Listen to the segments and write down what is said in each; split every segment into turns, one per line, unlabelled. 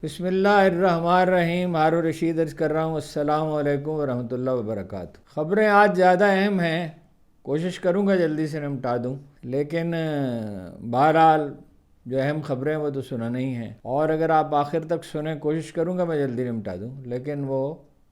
بسم اللہ الرحمن الرحیم. ہارون رشید عرض کر رہا ہوں. السلام علیکم ورحمۃ اللہ وبرکاتہ. خبریں آج زیادہ اہم ہیں، کوشش کروں گا جلدی سے نمٹا دوں، لیکن بہرحال جو اہم خبریں وہ تو سنا نہیں ہیں، اور اگر آپ آخر تک سنیں کوشش کروں گا میں جلدی نمٹا دوں، لیکن وہ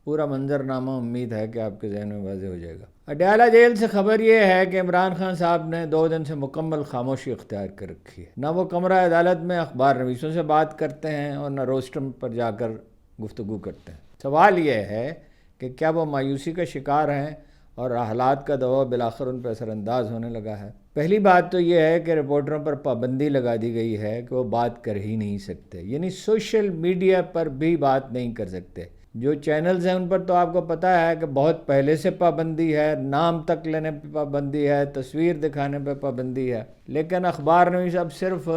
پورا منظرنامہ امید ہے کہ آپ کے ذہن میں واضح ہو جائے گا. اڈیالہ جیل سے خبر یہ ہے کہ عمران خان صاحب نے 2 دن سے مکمل خاموشی اختیار کر رکھی ہے. نہ وہ کمرہ عدالت میں اخبار نویسوں سے بات کرتے ہیں اور نہ روسٹم پر جا کر گفتگو کرتے ہیں. سوال یہ ہے کہ کیا وہ مایوسی کا شکار ہیں اور حالات کا دباؤ بالآخر ان پر اثر انداز ہونے لگا ہے؟ پہلی بات تو یہ ہے کہ رپورٹروں پر پابندی لگا دی گئی ہے کہ وہ بات کر ہی نہیں سکتے، یعنی سوشل میڈیا پر بھی بات نہیں کر سکتے. جو چینلز ہیں ان پر تو آپ کو پتہ ہے کہ بہت پہلے سے پابندی ہے، نام تک لینے پہ پابندی ہے، تصویر دکھانے پہ پابندی ہے، لیکن اخبار نویس اب صرف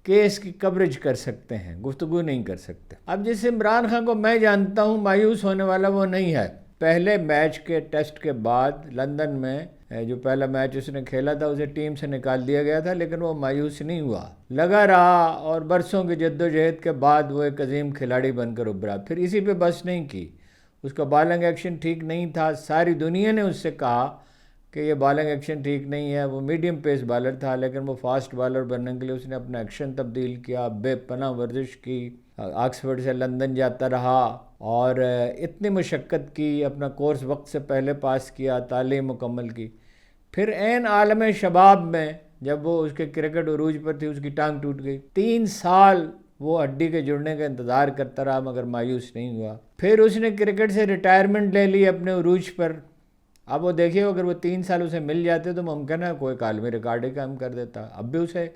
کیس کی کوریج کر سکتے ہیں، گفتگو نہیں کر سکتے. اب جس عمران خان کو میں جانتا ہوں مایوس ہونے والا وہ نہیں ہے. پہلے میچ کے ٹیسٹ کے بعد لندن میں جو پہلا میچ اس نے کھیلا تھا اسے ٹیم سے نکال دیا گیا تھا، لیکن وہ مایوس نہیں ہوا، لگا رہا، اور برسوں کی جد و جہد کے بعد وہ ایک عظیم کھلاڑی بن کر ابھرا. پھر اسی پہ بس نہیں کی، اس کا بالنگ ایکشن ٹھیک نہیں تھا. ساری دنیا نے اس سے کہا کہ یہ بالنگ ایکشن ٹھیک نہیں ہے. وہ میڈیم پیس بالر تھا، لیکن وہ فاسٹ بالر بننے کے لیے اس نے اپنا ایکشن تبدیل کیا، بے پناہ ورزش کی، آکسفورڈ سے لندن جاتا رہا اور اتنی مشقت کی، اپنا کورس وقت سے پہلے پاس کیا، تعلیم مکمل کی. پھر عین عالم شباب میں جب وہ اس کے کرکٹ عروج پر تھی اس کی ٹانگ ٹوٹ گئی. 3 سال وہ ہڈی کے جڑنے کا انتظار کرتا رہا مگر مایوس نہیں ہوا. پھر اس نے کرکٹ سے ریٹائرمنٹ لے لی اپنے عروج پر. اب وہ دیکھیے اگر وہ 3 سال اسے مل جاتے تو ممکن ہے کوئی عالمی ریکارڈ ہی قائم کر دیتا. اب بھی اسے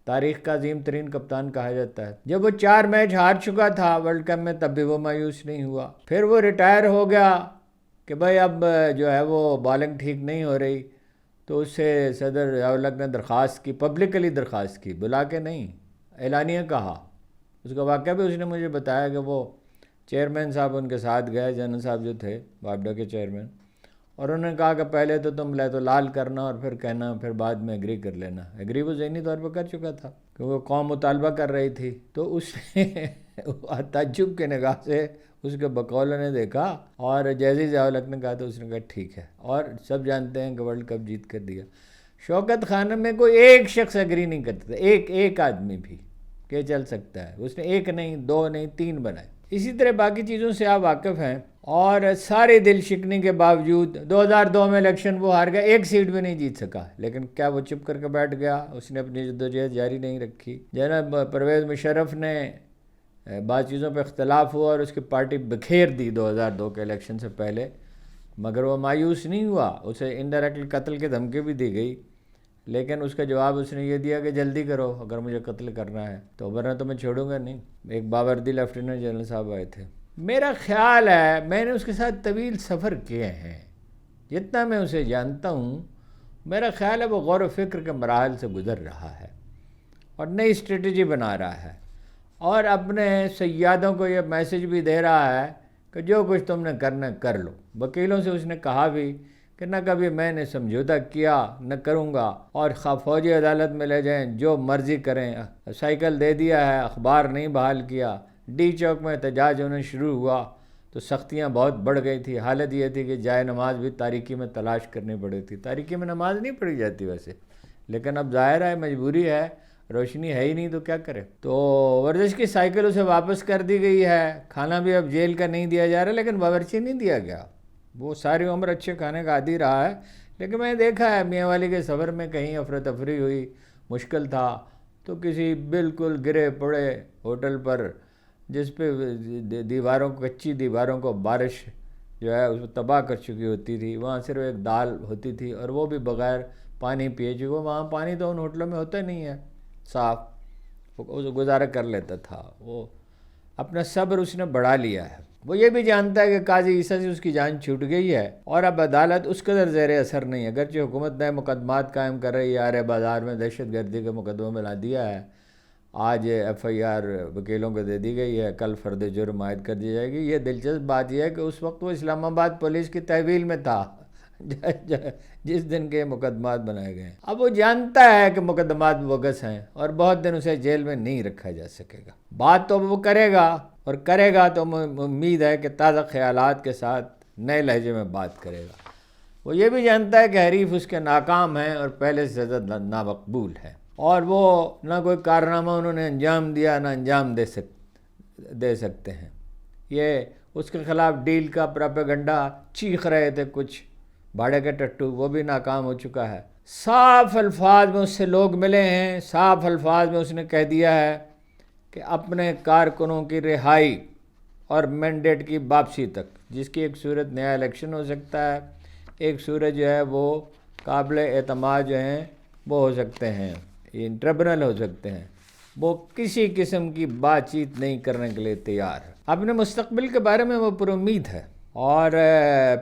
تاریخ کا عظیم ترین کپتان کہا جاتا ہے. جب وہ 4 میچ ہار چکا تھا ورلڈ کپ میں تب بھی وہ مایوس نہیں ہوا. پھر وہ ریٹائر ہو گیا کہ بھائی اب جو ہے وہ بالنگ ٹھیک نہیں ہو رہی، تو اس سے صدر ضیاء-ال-حق نے درخواست کی، پبلکلی درخواست کی، بلا کے نہیں، اعلانیہ کہا. اس کا واقعہ بھی اس نے مجھے بتایا کہ وہ چیئرمین صاحب ان کے ساتھ گئے، جنرل صاحب جو تھے بابڈا کے چیئرمین، اور انہوں نے کہا کہ پہلے تو تم لے تو لال کرنا اور پھر کہنا، پھر بعد میں ایگری کر لینا. ایگری وہ ذہنی طور پر کر چکا تھا کیونکہ قوم مطالبہ کر رہی تھی. تو اس نے تعجب کے نگاہ سے اس کے بقولہ نے دیکھا، اور جیسے ضیاء-ال-حق نے کہا تو اس نے کہا ٹھیک ہے، اور سب جانتے ہیں کہ ورلڈ کپ جیت کر دیا. شوکت خانہ میں کوئی ایک شخص ایگری نہیں کرتا تھا، ایک آدمی بھی کہ چل سکتا ہے. اس نے 1 نہیں 2 نہیں 3 بنائے. اسی طرح باقی چیزوں سے آپ واقف ہیں. اور سارے دل شکنی کے باوجود 2002 میں الیکشن وہ ہار گیا، 1 سیٹ بھی نہیں جیت سکا، لیکن کیا وہ چپ کر کے بیٹھ گیا؟ اس نے اپنی جدوجہد جاری نہیں رکھی. جناب پرویز مشرف نے بعض چیزوں پہ اختلاف ہوا اور اس کی پارٹی بکھیر دی 2002 کے الیکشن سے پہلے، مگر وہ مایوس نہیں ہوا. اسے انڈائریکٹلی قتل کی دھمکی بھی دی گئی، لیکن اس کا جواب اس نے یہ دیا کہ جلدی کرو اگر مجھے قتل کرنا ہے تو، ورنہ تو میں چھوڑوں گا نہیں. ایک باوردی لیفٹیننٹ جنرل صاحب آئے تھے. میرا خیال ہے میں نے اس کے ساتھ طویل سفر کیے ہیں، جتنا میں اسے جانتا ہوں میرا خیال ہے وہ غور و فکر کے مراحل سے گزر رہا ہے اور نئی اسٹریٹجی بنا رہا ہے، اور اپنے سیادوں کو یہ میسج بھی دے رہا ہے کہ جو کچھ تم نے کرنا کر لو. وکیلوں سے اس نے کہا بھی کہ نہ کبھی میں نے سمجھوتا کیا نہ کروں گا، اور خواہ فوجی عدالت میں لے جائیں جو مرضی کریں. سائیکل دے دیا ہے، اخبار نہیں بحال کیا. ڈی چوک میں احتجاج ہونا شروع ہوا تو سختیاں بہت بڑھ گئی تھی. حالت یہ تھی کہ جائے نماز بھی تاریکی میں تلاش کرنی پڑی تھی. تاریکی میں نماز نہیں پڑھی جاتی ویسے، لیکن اب ظاہر ہے مجبوری ہے، روشنی ہے ہی نہیں تو کیا کرے. تو ورزش کی سائیکل اسے واپس کر دی گئی ہے. کھانا بھی اب جیل کا نہیں دیا جا رہا، لیکن باورچی نہیں دیا گیا. وہ ساری عمر اچھے کھانے کا عادی رہا ہے. لیکن میں نے دیکھا ہے میاں والی کے سفر میں کہیں افراتفری ہوئی، مشکل تھا، تو کسی بالکل گرے پڑے ہوٹل پر جس پہ دیواروں کو، کچی دیواروں کو بارش جو ہے اس کو تباہ کر چکی ہوتی تھی، وہاں صرف ایک دال ہوتی تھی اور وہ بھی بغیر پانی پیے، چونکہ وہاں پانی تو ان ہوٹلوں میں ہوتا نہیں ہے صاف، وہ گزارا کر لیتا تھا. وہ اپنا صبر اس نے بڑھا لیا ہے. وہ یہ بھی جانتا ہے کہ قاضی عیسیٰ سے اس کی جان چھوٹ گئی ہے اور اب عدالت اس قدر زیر اثر نہیں ہے. اگرچہ حکومت نئے مقدمات قائم کر رہی ہے، آرے بازار میں دہشت گردی کے مقدمہ ملا دیا ہے. آج ایف آئی آر وکیلوں کو دے دی گئی ہے، کل فرد جرم عائد کر دی جائے گی. یہ دلچسپ بات یہ ہے کہ اس وقت وہ اسلام آباد پولیس کی تحویل میں تھا جس دن کے مقدمات بنائے گئے ہیں۔ اب وہ جانتا ہے کہ مقدمات بوگس ہیں اور بہت دن اسے جیل میں نہیں رکھا جا سکے گا۔ بات تو وہ کرے گا، اور کرے گا تو امید ہے کہ تازہ خیالات کے ساتھ نئے لہجے میں بات کرے گا۔ وہ یہ بھی جانتا ہے کہ حریف اس کے ناکام ہیں اور پہلے سے زیادہ نامقبول ہے، اور وہ نہ کوئی کارنامہ انہوں نے انجام دیا نہ انجام دے سکتے ہیں۔ یہ اس کے خلاف ڈیل کا پراپیگنڈا چیخ رہے تھے کچھ بھاڑے کے ٹٹو، وہ بھی ناکام ہو چکا ہے۔ صاف الفاظ میں اس سے لوگ ملے ہیں، صاف الفاظ میں اس نے کہہ دیا ہے کہ اپنے کارکنوں کی رہائی اور مینڈیٹ کی واپسی تک، جس کی ایک صورت نیا الیکشن ہو سکتا ہے، ایک صورت جو ہے وہ قابل اعتماد جو ہیں وہ ہو سکتے ہیں، یہ ٹریبونل ہو سکتے ہیں، وہ کسی قسم کی بات چیت نہیں کرنے کے لیے تیار ہے۔ اپنے مستقبل کے بارے میں وہ پر امید ہے، اور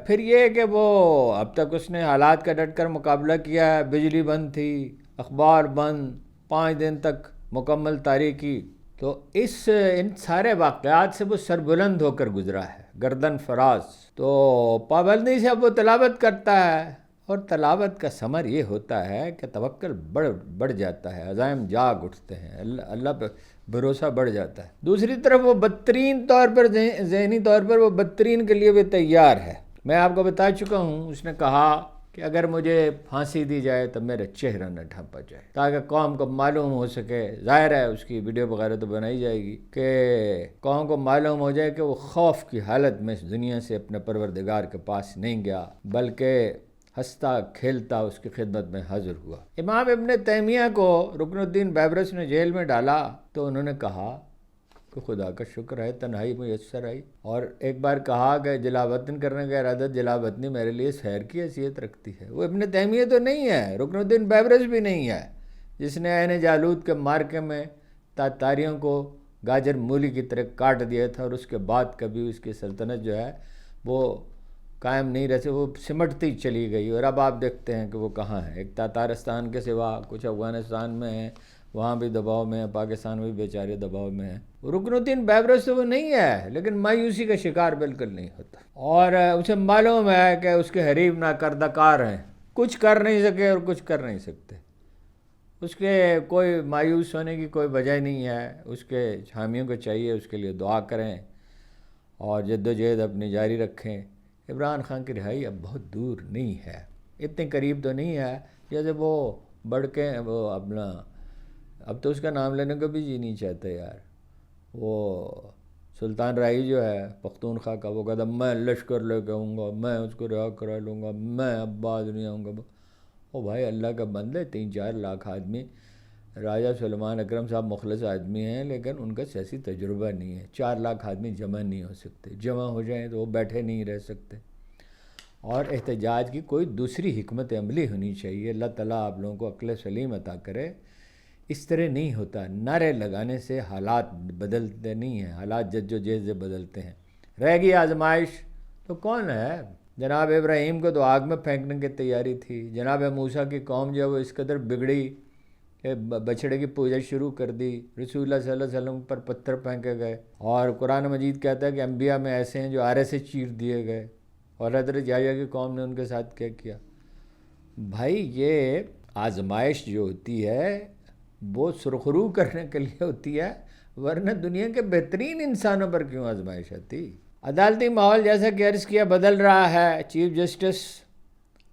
پھر یہ کہ وہ اب تک اس نے حالات کا ڈٹ کر مقابلہ کیا ہے۔ بجلی بند تھی، اخبار بند، 5 دن تک مکمل تاریکی، تو ان سارے واقعات سے وہ سربلند ہو کر گزرا ہے، گردن فراز۔ تو پابندی سے اب وہ تلاوت کرتا ہے، اور تلاوت کا ثمر یہ ہوتا ہے کہ توکل بڑھ جاتا ہے، عزائم جاگ اٹھتے ہیں، اللہ پہ بھروسہ بڑھ جاتا ہے۔ دوسری طرف وہ بدترین طور پر، ذہنی طور پر وہ بدترین کے لیے بھی تیار ہے۔ میں آپ کو بتا چکا ہوں، اس نے کہا کہ اگر مجھے پھانسی دی جائے تو میرا چہرہ نہ ڈھانپا جائے، تاکہ قوم کو معلوم ہو سکے، ظاہر ہے اس کی ویڈیو وغیرہ تو بنائی جائے گی، کہ قوم کو معلوم ہو جائے کہ وہ خوف کی حالت میں اس دنیا سے اپنے پروردگار کے پاس نہیں گیا، بلکہ ہنستا کھیلتا اس کی خدمت میں حاضر ہوا۔ امام ابن تیمیہ کو رکن الدین بیبرس نے جیل میں ڈالا تو انہوں نے کہا کہ خدا کا شکر ہے تنہائی میسر آئی، اور ایک بار کہا کہ جلا وطن کرنے کا ارادہ، جلا وطنی میرے لیے سحر کی حیثیت رکھتی ہے۔ وہ ابن تیمیہ تو نہیں ہے، رکن الدین بیبرس بھی نہیں ہے، جس نے عین جالوت کے مارکے میں تاتاریوں کو گاجر مولی کی طرح کاٹ دیا تھا، اور اس کے بعد کبھی اس کی سلطنت جو ہے وہ قائم نہیں رہے، وہ سمٹتی چلی گئی، اور اب آپ دیکھتے ہیں کہ وہ کہاں ہے۔ ایک تاتارستان کے سوا کچھ افغانستان میں ہیں، وہاں بھی دباؤ میں ہیں، پاکستان میں بھی بیچارے دباؤ میں ہیں۔ رکن الدین بیبرس تو وہ نہیں ہے، لیکن مایوسی کا شکار بالکل نہیں ہوتا، اور اسے معلوم ہے کہ اس کے حریف ناکردہ کار ہیں، کچھ کر نہیں سکے اور کچھ کر نہیں سکتے۔ اس کے کوئی مایوس ہونے کی کوئی وجہ نہیں ہے، اس کے حامیوں کو چاہیے اس کے لیے دعا کریں اور جد و جہد اپنی جاری رکھیں۔ عمران خان کی رہائی اب بہت دور نہیں ہے، اتنی قریب تو نہیں ہے جیسے وہ بڑھ کے وہ اپنا، اب تو اس کا نام لینے کو بھی جی نہیں چاہتے یار۔ وہ سلطان رائی جو ہے پختونخوا کا، وہ کہتا میں لشکر لے کے آؤں گا، میں اس کو رہا کرا لوں گا، میں اب بعد نہیں آؤں گا۔ او بھائی اللہ کا بندے، 3-4 لاکھ آدمی، راجہ سلیمان اکرم صاحب مخلص آدمی ہیں، لیکن ان کا سیاسی تجربہ نہیں ہے۔ 4 لاکھ آدمی جمع نہیں ہو سکتے، جمع ہو جائیں تو وہ بیٹھے نہیں رہ سکتے، اور احتجاج کی کوئی دوسری حکمت عملی ہونی چاہیے۔ اللہ تعالیٰ آپ لوگوں کو عقل سلیم عطا کرے۔ اس طرح نہیں ہوتا، نعرے لگانے سے حالات بدلتے نہیں ہیں، حالات جد و جہد سے بدلتے ہیں۔ رہ گئی آزمائش تو کون ہے؟ جناب ابراہیم کو تو آگ میں پھینکنے کی تیاری تھی، جناب موسیٰ کی قوم جو ہے وہ اس قدر بگڑی کہ بچھڑے کی پوجا شروع کر دی، رسول اللہ صلی اللہ علیہ وسلم پر پتھر پھینکے گئے، اور قرآن مجید کہتا ہے کہ انبیاء میں ایسے ہیں جو آرے سے چیر دیے گئے، اور حضرت یحییٰ کی قوم نے ان کے ساتھ کیا کیا۔ بھائی یہ آزمائش جو ہوتی ہے وہ سرخرو کرنے کے لیے ہوتی ہے، ورنہ دنیا کے بہترین انسانوں پر کیوں آزمائش آتی؟ عدالتی ماحول جیسا کہ عرض کیا بدل رہا ہے۔ چیف جسٹس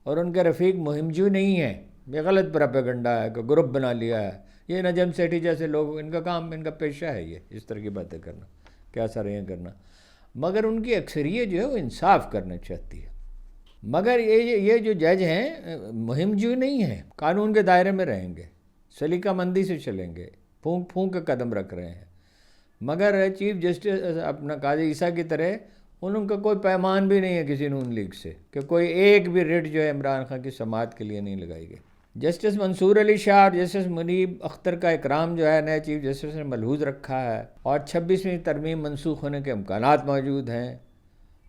اور ان کے رفیق مہم جو نہیں ہیں، یہ غلط پراپیگنڈا ہے کہ گروپ بنا لیا ہے، یہ نجم سیٹھی جیسے لوگ، ان کا کام، ان کا پیشہ ہے یہ اس طرح کی باتیں کرنا، کیا سریں کرنا، مگر ان کی اکثریت جو ہے وہ انصاف کرنا چاہتی ہے۔ مگر یہ جو جج ہیں مہم جو نہیں ہیں، قانون کے دائرے میں رہیں گے، سلیقہ مندی سے چلیں گے، پھونک پھونک کے قدم رکھ رہے ہیں، مگر چیف جسٹس اپنا قاضی عیسیٰ کی طرح ان کا کوئی پیمان بھی نہیں ہے کسی نون لیگ سے کہ کوئی ایک بھی ریٹ جو ہے عمران خان کی سماعت کے لیے نہیں لگائی گئی۔ جسٹس منصور علی شاہ اور جسٹس منیب اختر کا اکرام جو ہے نئے چیف جسٹس نے ملحوظ رکھا ہے، اور 26ویں ترمیم منسوخ ہونے کے امکانات موجود ہیں،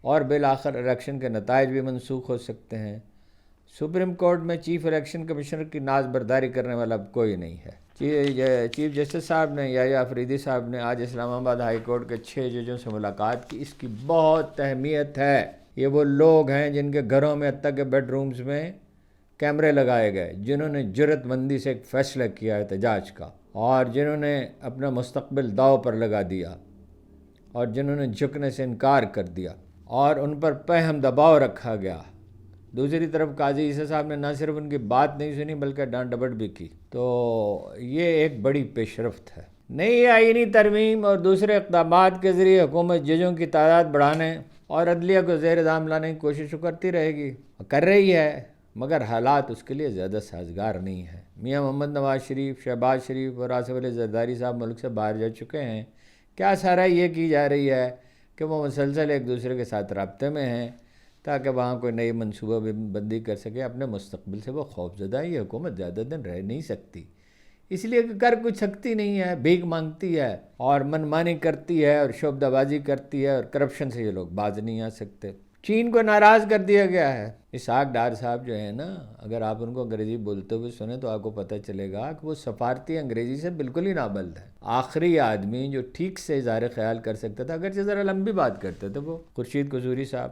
اور بالآخر الیکشن کے نتائج بھی منسوخ ہو سکتے ہیں۔ سپریم کورٹ میں چیف الیکشن کمشنر کی ناز برداری کرنے والا اب کوئی نہیں ہے۔ چیف جسٹس صاحب نے، یحییٰ آفریدی صاحب نے آج اسلام آباد ہائی کورٹ کے 6 ججوں سے ملاقات کی، اس کی بہت اہمیت ہے۔ یہ وہ لوگ ہیں جن کے گھروں میں حتیٰ کہ بیڈ رومز میں کیمرے لگائے گئے، جنہوں نے جرأت مندی سے ایک فیصلہ کیا احتجاج کا، اور جنہوں نے اپنا مستقبل داؤ پر لگا دیا، اور جنہوں نے جھکنے سے انکار کر دیا اور ان پر پہم دباؤ رکھا گیا۔ دوسری طرف قاضی عیسیٰ صاحب نے نہ صرف ان کی بات نہیں سنی بلکہ ڈانٹ ڈپٹ بھی کی۔ تو یہ ایک بڑی پیش رفت ہے۔ نئی آئینی ترمیم اور دوسرے اقدامات کے ذریعے حکومت ججوں کی تعداد بڑھانے اور عدلیہ کو زیر نظام لانے کی کوشش کرتی رہے گی، کر رہی ہے، مگر حالات اس کے لیے زیادہ سازگار نہیں ہیں۔ میاں محمد نواز شریف، شہباز شریف اور آصف علی زرداری صاحب ملک سے باہر جا چکے ہیں۔ کیا سارا یہ کی جا رہی ہے کہ وہ مسلسل ایک دوسرے کے ساتھ رابطے میں ہیں تاکہ وہاں کوئی نئی منصوبہ بندی کر سکے۔ اپنے مستقبل سے وہ خوفزدہ ہیں۔ یہ حکومت زیادہ دن رہ نہیں سکتی، اس لیے کہ کر کچھ سکتی نہیں ہے، بھیک مانگتی ہے اور منمانی کرتی ہے اور شعبدہ بازی کرتی ہے، اور کرپشن سے یہ لوگ باز نہیں آ سکتے۔ چین کو ناراض کر دیا گیا ہے۔ اسحاق ڈار صاحب جو ہیں نا، اگر آپ ان کو انگریزی بولتے ہوئے سنیں تو آپ کو پتہ چلے گا کہ وہ سفارتی انگریزی سے بالکل ہی نابلد ہے۔ آخری آدمی جو ٹھیک سے اظہار خیال کر سکتا تھا، اگرچہ ذرا لمبی بات کرتے تھے، وہ خورشید قصوری صاحب۔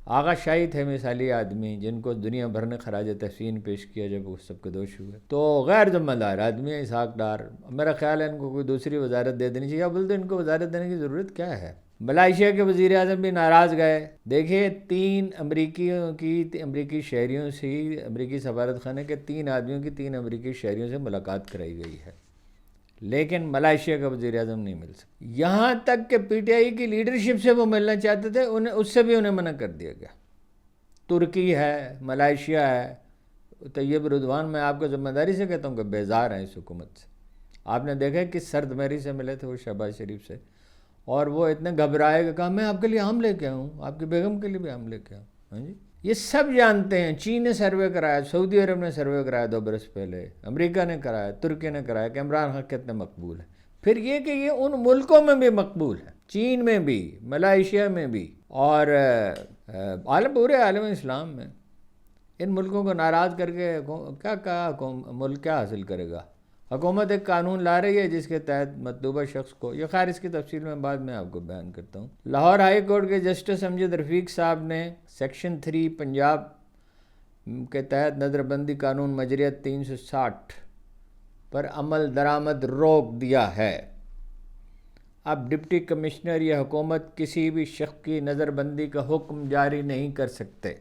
آغا شاہی تھے مثالی آدمی، جن کو دنیا بھر نے خراج تحسین پیش کیا جب وہ سب کے دوش ہوئے۔ تو غیر ذمہ دار آدمی ہے اسحاق ڈار۔ میرا خیال ہے ان کو کوئی دوسری وزارت دے دینی چاہیے، یا بولتے ان کو وزارت دینے کی ضرورت کیا ہے۔ ملائیشیا کے وزیر اعظم بھی ناراض گئے۔ دیکھیے، 3 امریکی شہریوں سے، امریکی سفارت خانے کے 3 آدمیوں کی 3 امریکی شہریوں سے ملاقات کرائی گئی ہے، لیکن ملائیشیا کا وزیر اعظم نہیں مل سکتا۔ یہاں تک کہ پی ٹی آئی کی لیڈرشپ سے وہ ملنا چاہتے تھے، اس سے بھی انہیں منع کر دیا گیا۔ ترکی ہے، ملائیشیا ہے۔ طیب رضوان، میں آپ کو ذمہ داری سے کہتا ہوں کہ بیزار ہیں اس حکومت سے۔ آپ نے دیکھا کہ سرد میری سے ملے تھے وہ شہباز شریف سے، اور وہ اتنے گھبرائے کہ کہا میں آپ کے لیے آم لے کے آؤں، آپ کی بیگم کے لیے بھی آم لے کے آؤں۔ ہاں جی، یہ سب جانتے ہیں۔ چین نے سروے کرایا، سعودی عرب نے سروے کرایا 2 برس پہلے، امریکہ نے کرایا، ترکی نے کرایا کہ عمران خان کتنے مقبول ہے۔ پھر یہ کہ یہ ان ملکوں میں بھی مقبول ہے، چین میں بھی، ملائیشیا میں بھی، اور پورے عالم اسلام میں۔ ان ملکوں کو ناراض کر کے کیا ملک کیا حاصل کرے گا؟ حکومت ایک قانون لا رہی ہے جس کے تحت مطلوبہ شخص کو، یہ خیر اس کی تفصیل میں بعد میں آپ کو بیان کرتا ہوں۔ لاہور ہائی کورٹ کے جسٹس امجد رفیق صاحب نے سیکشن 3 پنجاب کے تحت نظر بندی قانون مجریت 360 پر عمل درآمد روک دیا ہے۔ اب ڈپٹی کمشنر یا حکومت کسی بھی شخص کی نظر بندی کا حکم جاری نہیں کر سکتے۔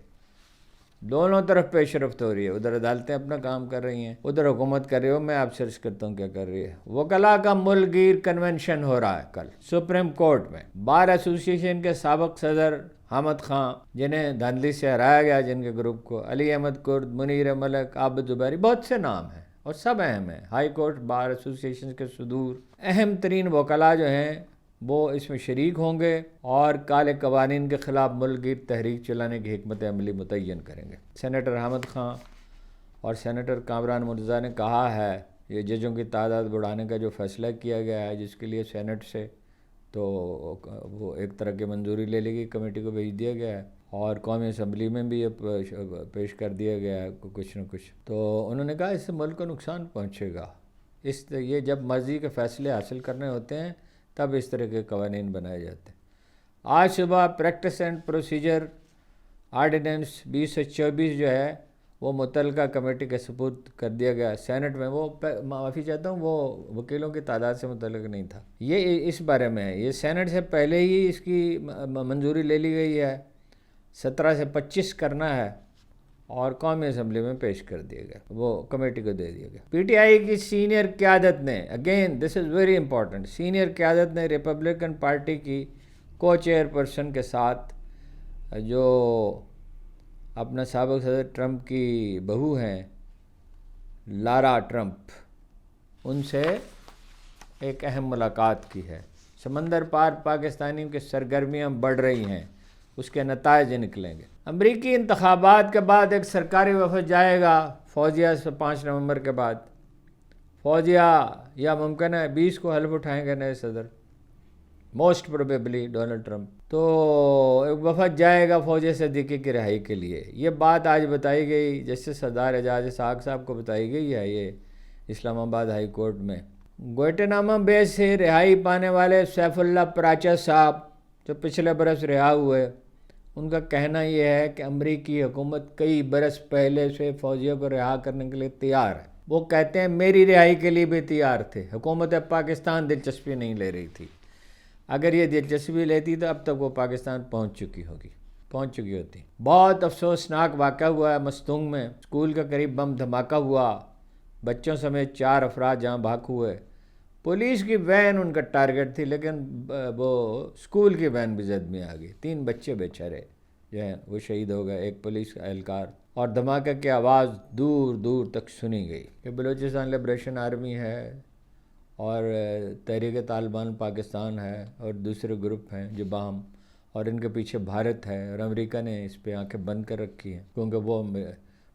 دونوں طرف پیش رفت ہو رہی ہے، ادھر عدالتیں اپنا کام کر رہی ہیں، ادھر حکومت کر رہی ہو۔ میں آپ سرچ کرتا ہوں کیا کر رہی ہے۔ وکلاء کا ملک گیر کنونشن ہو رہا ہے کل سپریم کورٹ میں۔ بار ایسوسی ایشن کے سابق صدر حامد خان، جنہیں دھاندلی سے ہرایا گیا، جن کے گروپ کو، علی احمد کرد، منیر ملک، عابد زبیری، بہت سے نام ہیں اور سب اہم ہیں۔ ہائی کورٹ بار ایسوسی ایشن کے صدور اہم ترین وکلاء جو ہیں وہ اس میں شریک ہوں گے اور کالے قوانین کے خلاف ملک گیر تحریک چلانے کی حکمت عملی متعین کریں گے۔ سینیٹر حامد خان اور سینیٹر کامران مرتضیٰ نے کہا ہے یہ ججوں کی تعداد بڑھانے کا جو فیصلہ کیا گیا ہے، جس کے لیے سینٹ سے تو وہ ایک طرح کی منظوری لے لی گئی، کمیٹی کو بھیج دیا گیا ہے، اور قومی اسمبلی میں بھی یہ پیش کر دیا گیا ہے کچھ نہ کچھ۔ تو انہوں نے کہا اس سے ملک کو نقصان پہنچے گا، یہ جب مرضی کے فیصلے حاصل کرنے ہوتے ہیں تب اس طرح کے قوانین بنائے جاتے ہیں۔ آج صبح پریکٹس اینڈ پروسیجر آرڈیننس 2024 جو ہے وہ متعلقہ کمیٹی کے سپرد کر دیا گیا سینٹ میں۔ وہ معافی چاہتا ہوں، وہ وکیلوں کی تعداد سے متعلق نہیں تھا، یہ اس بارے میں ہے۔ یہ سینٹ سے پہلے ہی اس کی منظوری لے لی گئی ہے، 17 سے 25 کرنا ہے، اور قومی اسمبلی میں پیش کر دیا گیا، وہ کمیٹی کو دے دیا گیا۔ پی ٹی آئی کی سینئر قیادت نے، again this is very important, senior قیادت نے ریپبلکن پارٹی کی کو چیئر پرسن کے ساتھ، جو اپنا سابق صدر ٹرمپ کی بہو ہیں لارا ٹرمپ، ان سے ایک اہم ملاقات کی ہے۔ سمندر پار پاکستانیوں کی سرگرمیاں بڑھ رہی ہیں، اس کے نتائج نکلیں گے۔ امریکی انتخابات کے بعد ایک سرکاری وفد جائے گا فوجیہ سے 5 نومبر کے بعد۔ فوجیہ یا ممکن ہے 20 کو حلف اٹھائیں گے نئے صدر، موسٹ پروبیبلی ڈونلڈ ٹرمپ۔ تو ایک وفد جائے گا فوجیہ صدیقی کی رہائی کے لیے۔ یہ بات آج بتائی گئی، جسٹس سردار اعجاز اسحاق صاحب کو بتائی گئی ہے، یہ اسلام آباد ہائی کورٹ میں۔ گوئٹنامہ بے سے رہائی پانے والے سیف اللہ پراچا صاحب جو پچھلے برس رہا ہوئے، ان کا کہنا یہ ہے کہ امریکی حکومت کئی برس پہلے سے فوجیوں کو رہا کرنے کے لیے تیار ہے. وہ کہتے ہیں میری رہائی کے لیے بھی تیار تھے. حکومت پاکستان دلچسپی نہیں لے رہی تھی. اگر یہ دلچسپی لیتی تو اب تک وہ پاکستان پہنچ چکی ہوتی. بہت افسوسناک واقعہ ہوا ہے مستونگ میں. اسکول کا قریب بم دھماکہ ہوا. بچوں سمیت 4 افراد جہاں بھاگ ہوئے. پولیس کی وین ان کا ٹارگٹ تھی لیکن وہ اسکول کی وین بھی زد میں آ گئی. 3 بچے بیچارے جو ہیں وہ شہید ہو گئے، ایک پولیس اہلکار. اور دھماکے کی آواز دور دور تک سنی گئی. یہ بلوچستان لبریشن آرمی ہے اور تحریک طالبان پاکستان ہے اور دوسرے گروپ ہیں جو باہم، اور ان کے پیچھے بھارت ہے. اور امریکہ نے اس پہ آنکھیں بند کر رکھی ہیں کیونکہ وہ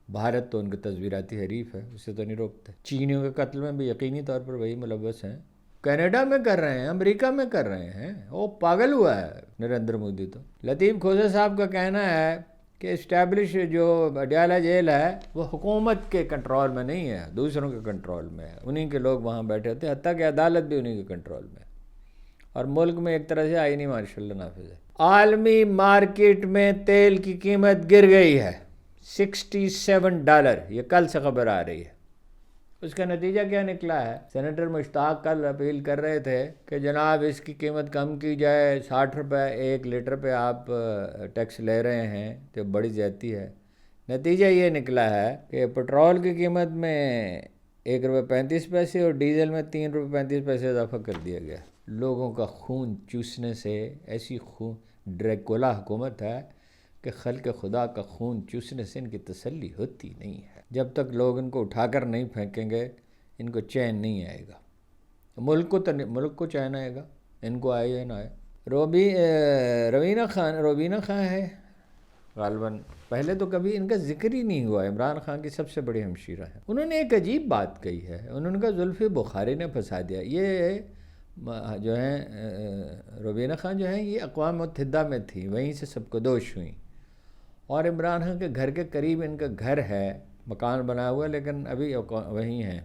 بھارت تو ان کے تصویراتی حریف ہے، اسے تو نہیں روکتے. چینیوں کے قتل میں بھی یقینی طور پر وہی ملوث ہیں. کینیڈا میں کر رہے ہیں، امریکہ میں کر رہے ہیں. وہ پاگل ہوا ہے نریندر مودی. تو لطیف کھوسہ صاحب کا کہنا ہے کہ اسٹیبلش جو اڈیالہ جیل ہے وہ حکومت کے کنٹرول میں نہیں ہے، دوسروں کے کنٹرول میں ہے. انہی کے لوگ وہاں بیٹھے ہوتے ہیں، حتیٰ کہ عدالت بھی انہی کے کنٹرول میں ہے. اور ملک میں ایک طرح سے آئینی مارشل لا نافذ ہے. عالمی مارکیٹ میں تیل کی قیمت گر گئی ہے $67. یہ کل سے خبر آ رہی ہے. اس کا نتیجہ کیا نکلا ہے؟ سینیٹر مشتاق کل اپیل کر رہے تھے کہ جناب اس کی قیمت کم کی جائے. 60 روپے 1 لیٹر پہ آپ ٹیکس لے رہے ہیں تو بڑی زیادتی ہے. نتیجہ یہ نکلا ہے کہ پٹرول کی قیمت میں $1.35 اور ڈیزل میں $3.35 اضافہ کر دیا گیا. لوگوں کا خون چوسنے سے، ایسی ڈریکولا حکومت ہے کہ خلق خدا کا خون چوسنے سے ان کی تسلی ہوتی نہیں ہے. جب تک لوگ ان کو اٹھا کر نہیں پھینکیں گے ان کو چین نہیں آئے گا. ملک کو چین آئے گا، ان کو آئے یا نہ آئے. روبینہ خان ہے غالباً، پہلے تو کبھی ان کا ذکر ہی نہیں ہوا. عمران خان کی سب سے بڑی ہمشیرہ ہیں. انہوں نے ایک عجیب بات کہی ہے. انہوں نے کہا زلفی بخاری نے پھنسا دیا. یہ جو ہیں روبینہ خان جو ہیں یہ اقوام متحدہ میں تھی، وہیں سے سب کو دوش ہوئیں. اور عمران خان کے گھر کے قریب ان کا گھر ہے، مکان بنا ہوا لیکن ابھی وہیں ہیں.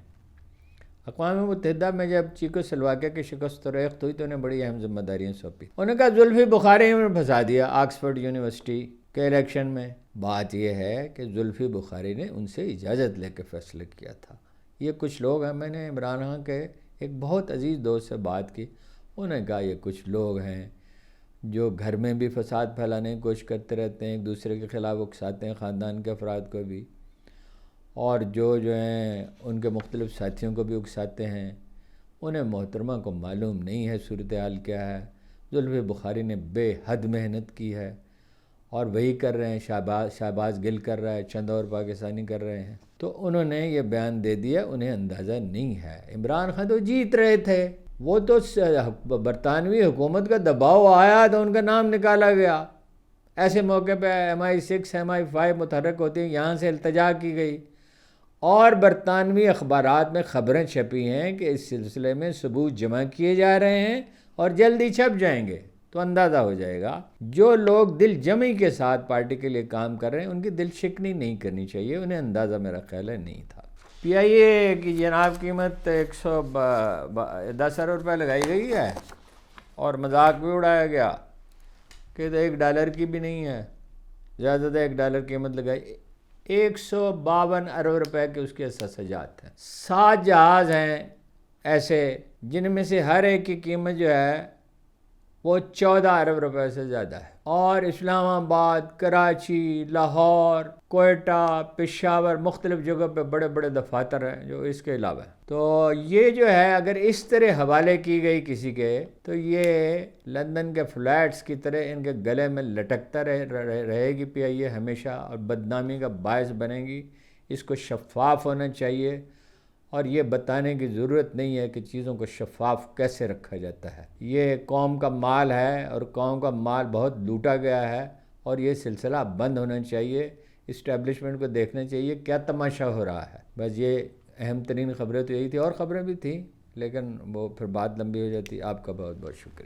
اقوام متحدہ میں جب چیکو سلواکیہ کی شکست و ریخت ہوئی تو انہیں بڑی اہم ذمہ داریاں سونپی. انہوں نے کہا زلفی بخاری نے پھنسا دیا آکسفورڈ یونیورسٹی کے الیکشن میں. بات یہ ہے کہ زلفی بخاری نے ان سے اجازت لے کے فیصلہ کیا تھا. یہ کچھ لوگ ہیں، میں نے عمران خان کے ایک بہت عزیز دوست سے بات کی. انہوں نے کہا یہ کچھ لوگ ہیں جو گھر میں بھی فساد پھیلانے کی کوشش کرتے رہتے ہیں، ایک دوسرے کے خلاف اکساتے ہیں خاندان کے افراد کو بھی، اور جو ہیں ان کے مختلف ساتھیوں کو بھی اکساتے ہیں. انہیں محترمہ کو معلوم نہیں ہے صورتحال کیا ہے. زلفی بخاری نے بے حد محنت کی ہے اور وہی کر رہے ہیں. شہباز گل کر رہا ہے، چند اور پاکستانی کر رہے ہیں. تو انہوں نے یہ بیان دے دیا، انہیں اندازہ نہیں ہے. عمران خان تو جیت رہے تھے، وہ تو برطانوی حکومت کا دباؤ آیا تو ان کا نام نکالا گیا. ایسے موقع پہ MI6 MI5 متحرک ہوتی ہیں، یہاں سے التجا کی گئی. اور برطانوی اخبارات میں خبریں چھپی ہیں کہ اس سلسلے میں ثبوت جمع کیے جا رہے ہیں اور جلدی چھپ جائیں گے. تو اندازہ ہو جائے گا جو لوگ دل جمعی کے ساتھ پارٹی کے لیے کام کر رہے ہیں ان کی دل شکنی نہیں کرنی چاہیے. انہیں اندازہ میرا خیال ہے نہیں تھا. PIA کی جناب قیمت 110 ارب روپے لگائی گئی ہے اور مذاق بھی اڑایا گیا کہ $1 کی بھی نہیں ہے، زیادہ سے $1 قیمت لگائی. 152 ارب روپے کے اس کے اثاثات ہیں. 7 جہاز ہیں ایسے جن میں سے ہر ایک کی قیمت جو ہے وہ 14 ارب روپے سے زیادہ ہے. اور اسلام آباد، کراچی، لاہور، کوئٹہ، پشاور، مختلف جگہ پہ بڑے بڑے دفاتر ہیں جو اس کے علاوہ ہیں. تو یہ جو ہے اگر اس طرح حوالے کی گئی کسی کے تو یہ لندن کے فلیٹس کی طرح ان کے گلے میں لٹکتا رہے گی PIA ہمیشہ، اور بدنامی کا باعث بنے گی. اس کو شفاف ہونا چاہیے اور یہ بتانے کی ضرورت نہیں ہے کہ چیزوں کو شفاف کیسے رکھا جاتا ہے. یہ قوم کا مال ہے اور قوم کا مال بہت لوٹا گیا ہے اور یہ سلسلہ بند ہونا چاہیے. اسٹیبلشمنٹ کو دیکھنا چاہیے کیا تماشا ہو رہا ہے. بس یہ اہم ترین خبریں تو یہی تھی، اور خبریں بھی تھیں لیکن وہ پھر بات لمبی ہو جاتی. آپ کا بہت بہت شکریہ.